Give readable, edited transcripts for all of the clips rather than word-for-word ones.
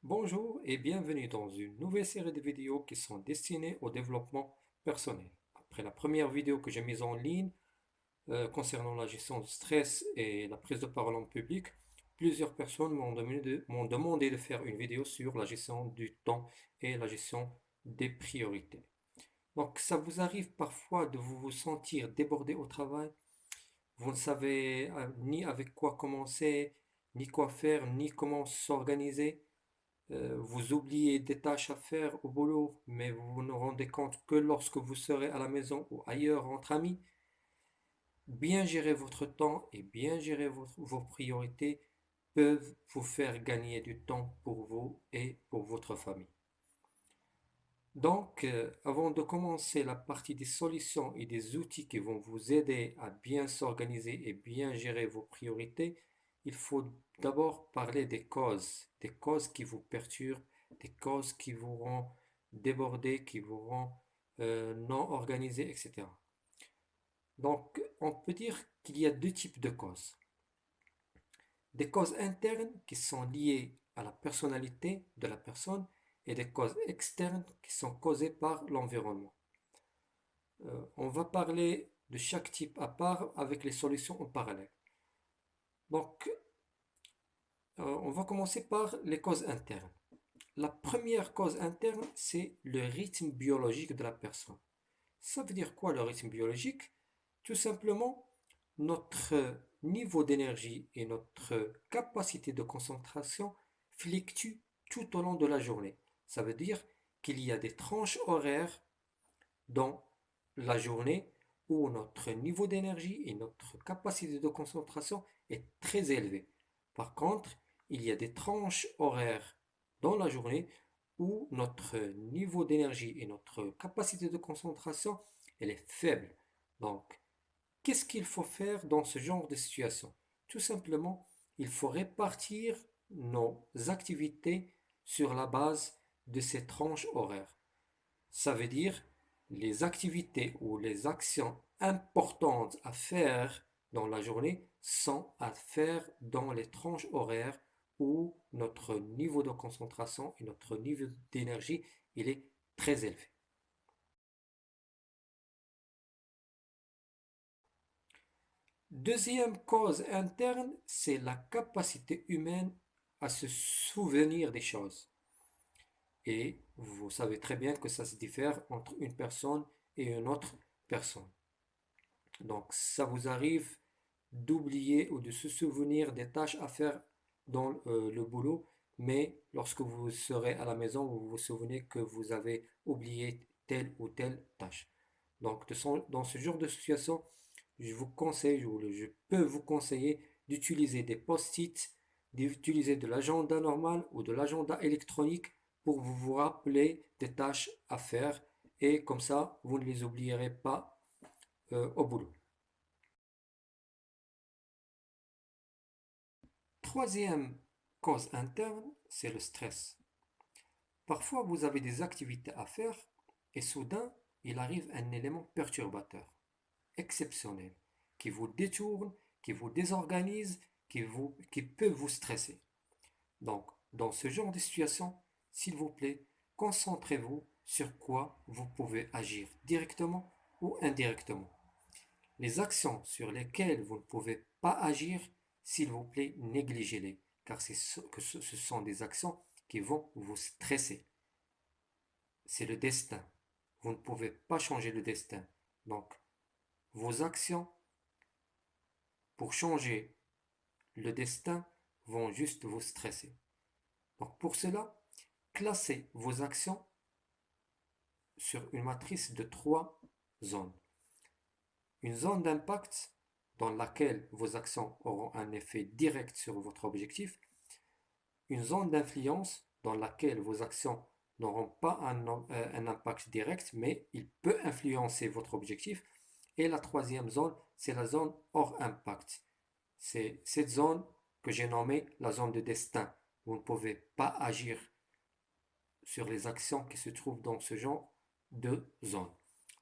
Bonjour et bienvenue dans une nouvelle série de vidéos qui sont destinées au développement personnel. Après la première vidéo que j'ai mise en ligne concernant la gestion du stress et la prise de parole en public, plusieurs personnes m'ont demandé de faire une vidéo sur la gestion du temps et la gestion des priorités. Donc ça vous arrive parfois de vous sentir débordé au travail, vous ne savez ni avec quoi commencer, ni quoi faire, ni comment s'organiser. Vous oubliez des tâches à faire au boulot, mais vous vous ne rendez compte que lorsque vous serez à la maison ou ailleurs entre amis. Bien gérer votre temps et bien gérer vos priorités peuvent vous faire gagner du temps pour vous et pour votre famille. Donc, avant de commencer la partie des solutions et des outils qui vont vous aider à bien s'organiser et bien gérer vos priorités, il faut d'abord parler des causes qui vous perturbent, des causes qui vous rendent débordés, qui vous rendent non organisés, etc. Donc, on peut dire qu'il y a deux types de causes. Des causes internes qui sont liées à la personnalité de la personne et des causes externes qui sont causées par l'environnement. On va parler de chaque type à part avec les solutions en parallèle. Donc, on va commencer par les causes internes. La première cause interne, c'est le rythme biologique de la personne. Ça veut dire quoi le rythme biologique? Tout simplement, notre niveau d'énergie et notre capacité de concentration fluctuent tout au long de la journée. Ça veut dire qu'il y a des tranches horaires dans la journée où notre niveau d'énergie et notre capacité de concentration est très élevé. Par contre, il y a des tranches horaires dans la journée où notre niveau d'énergie et notre capacité de concentration elle est faible. Donc, qu'est-ce qu'il faut faire dans ce genre de situation? Tout simplement, il faut répartir nos activités sur la base de ces tranches horaires. Ça veut dire les activités ou les actions importantes à faire dans la journée sont à faire dans les tranches horaires où notre niveau de concentration et notre niveau d'énergie il est très élevé. Deuxième cause interne, c'est la capacité humaine à se souvenir des choses. Et vous savez très bien que ça se diffère entre une personne et une autre personne. Donc, ça vous arrive d'oublier ou de se souvenir des tâches à faire dans le boulot, mais lorsque vous serez à la maison, vous vous souvenez que vous avez oublié telle ou telle tâche. Donc, dans ce genre de situation, je vous conseille, ou je peux vous conseiller d'utiliser des post-it, d'utiliser de l'agenda normal ou de l'agenda électronique pour vous rappeler des tâches à faire et comme ça, vous ne les oublierez pas au boulot. Troisième cause interne, c'est le stress. Parfois, vous avez des activités à faire et soudain, il arrive un élément perturbateur, exceptionnel, qui vous détourne, qui vous désorganise, qui peut vous stresser. Donc, dans ce genre de situation, s'il vous plaît, concentrez-vous sur quoi vous pouvez agir directement ou indirectement. Les actions sur lesquelles vous ne pouvez pas agir, s'il vous plaît, négligez-les, car ce sont des actions qui vont vous stresser. C'est le destin. Vous ne pouvez pas changer le destin. Donc, vos actions pour changer le destin vont juste vous stresser. Donc, pour cela, classez vos actions sur une matrice de trois zones. Une zone d'impact dans laquelle vos actions auront un effet direct sur votre objectif, une zone d'influence dans laquelle vos actions n'auront pas un impact direct, mais il peut influencer votre objectif. Et la troisième zone, c'est la zone hors impact. C'est cette zone que j'ai nommée la zone de destin. Vous ne pouvez pas agir sur les actions qui se trouvent dans ce genre de zone.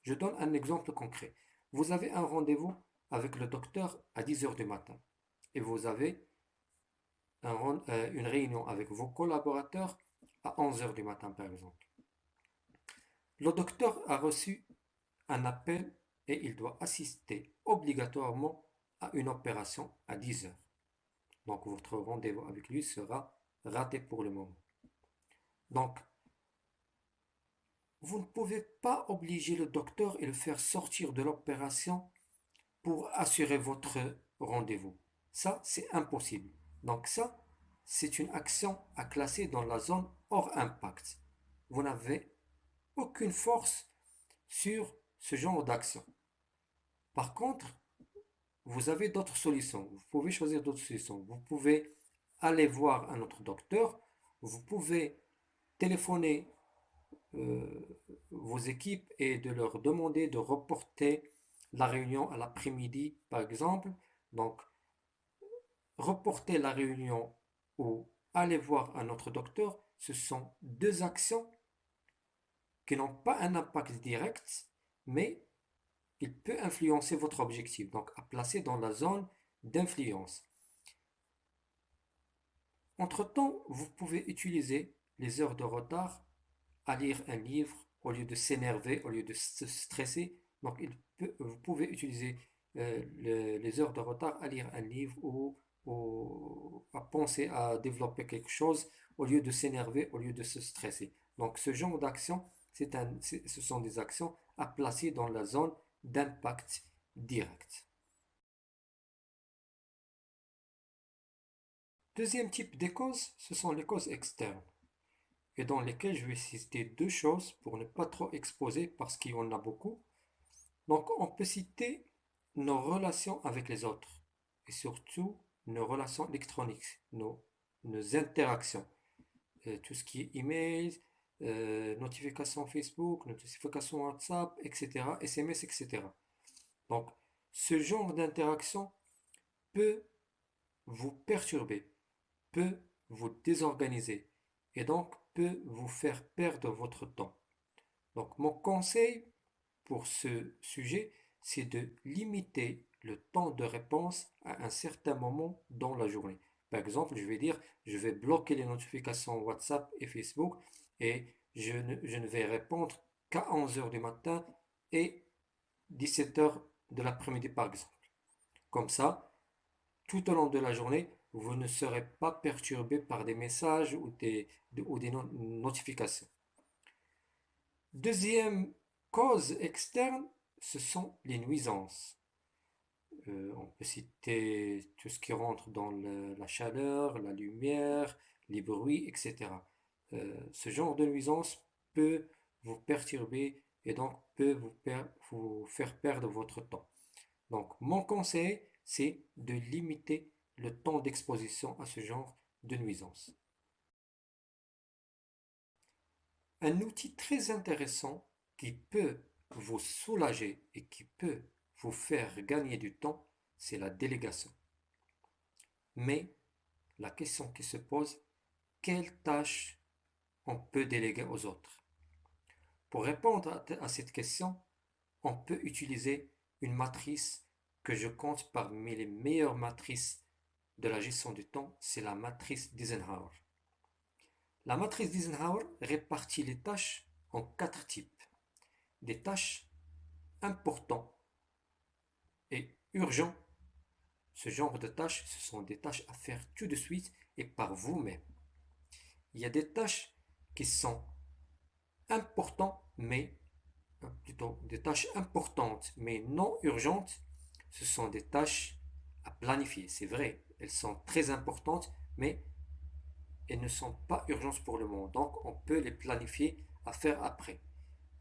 Je donne un exemple concret. Vous avez un rendez-vous avec le docteur à 10 heures du matin et vous avez une réunion avec vos collaborateurs à 11 heures du matin, par exemple. Le docteur a reçu un appel et il doit assister obligatoirement à une opération à 10 heures. Donc votre rendez-vous avec lui sera raté pour le moment. Donc, vous ne pouvez pas obliger le docteur et le faire sortir de l'opération pour assurer votre rendez-vous. Ça, c'est impossible. Donc ça, c'est une action à classer dans la zone hors impact. Vous n'avez aucune force sur ce genre d'action. Par contre, vous avez d'autres solutions. Vous pouvez choisir d'autres solutions. Vous pouvez aller voir un autre docteur. Vous pouvez téléphoner euh, vos équipes et de leur demander de reporter la réunion à l'après-midi, par exemple. Donc, reporter la réunion ou aller voir un autre docteur, ce sont deux actions qui n'ont pas un impact direct, mais il peut influencer votre objectif, donc à placer dans la zone d'influence. Entre-temps, vous pouvez utiliser les heures de retard à lire un livre au lieu de s'énerver, au lieu de se stresser. Donc, vous pouvez utiliser les heures de retard à lire un livre ou à penser à développer quelque chose au lieu de s'énerver, au lieu de se stresser. Donc, ce genre d'action, ce sont des actions à placer dans la zone d'impact direct. Deuxième type de causes, ce sont les causes externes, et dans lesquelles je vais citer deux choses pour ne pas trop exposer parce qu'il y en a beaucoup. Donc, on peut citer nos relations avec les autres et surtout nos relations électroniques, nos interactions. Tout ce qui est email, notifications Facebook, notifications WhatsApp, etc., SMS, etc. Donc, ce genre d'interaction peut vous perturber, peut vous désorganiser et donc peut vous faire perdre votre temps. Donc, mon conseil pour ce sujet, c'est de limiter le temps de réponse à un certain moment dans la journée. Par exemple, je vais dire, je vais bloquer les notifications WhatsApp et Facebook et je ne vais répondre qu'à 11 heures du matin et 17 heures de l'après-midi, par exemple. Comme ça, tout au long de la journée, vous ne serez pas perturbé par des messages ou des notifications. Deuxième cause externe, ce sont les nuisances. On peut citer tout ce qui rentre dans la chaleur, la lumière, les bruits, etc. Ce genre de nuisance peut vous perturber et donc peut vous faire perdre votre temps. Donc, mon conseil, c'est de limiter le temps d'exposition à ce genre de nuisance. Un outil très intéressant qui peut vous soulager et qui peut vous faire gagner du temps, c'est la délégation. Mais la question qui se pose, quelles tâches on peut déléguer aux autres? Pour répondre à cette question, on peut utiliser une matrice que je compte parmi les meilleures matrices de la gestion du temps, c'est la matrice d'Eisenhower. La matrice d'Eisenhower répartit les tâches en quatre types. Des tâches importantes et urgentes. Ce genre de tâches, ce sont des tâches à faire tout de suite et par vous-même. Il y a des tâches qui sont importantes, mais plutôt des tâches importantes mais non urgentes. Ce sont des tâches à planifier. C'est vrai, elles sont très importantes, mais elles ne sont pas urgentes pour le moment. Donc, on peut les planifier à faire après.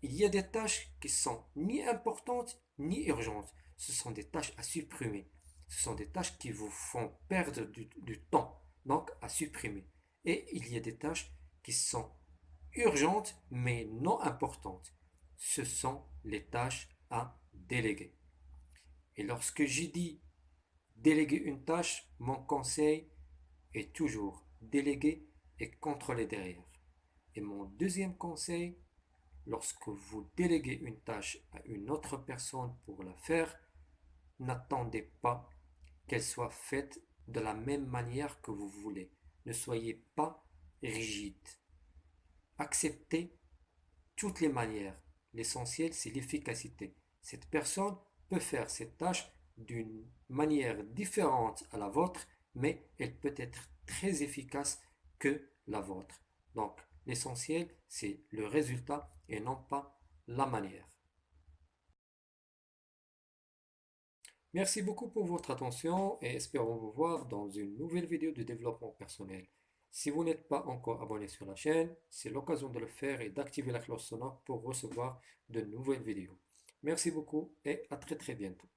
Il y a des tâches qui sont ni importantes ni urgentes. Ce sont des tâches à supprimer. Ce sont des tâches qui vous font perdre du temps, donc à supprimer. Et il y a des tâches qui sont urgentes mais non importantes. Ce sont les tâches à déléguer. Et lorsque j'ai dit déléguer une tâche, mon conseil est toujours déléguer et contrôler derrière. Et mon deuxième conseil, lorsque vous déléguez une tâche à une autre personne pour la faire, n'attendez pas qu'elle soit faite de la même manière que vous voulez. Ne soyez pas rigide. Acceptez toutes les manières. L'essentiel, c'est l'efficacité. Cette personne peut faire cette tâche d'une manière différente à la vôtre, mais elle peut être très efficace que la vôtre. Donc, l'essentiel, c'est le résultat et non pas la manière. Merci beaucoup pour votre attention et espérons vous voir dans une nouvelle vidéo de développement personnel. Si vous n'êtes pas encore abonné sur la chaîne, c'est l'occasion de le faire et d'activer la cloche sonore pour recevoir de nouvelles vidéos. Merci beaucoup et à très très bientôt.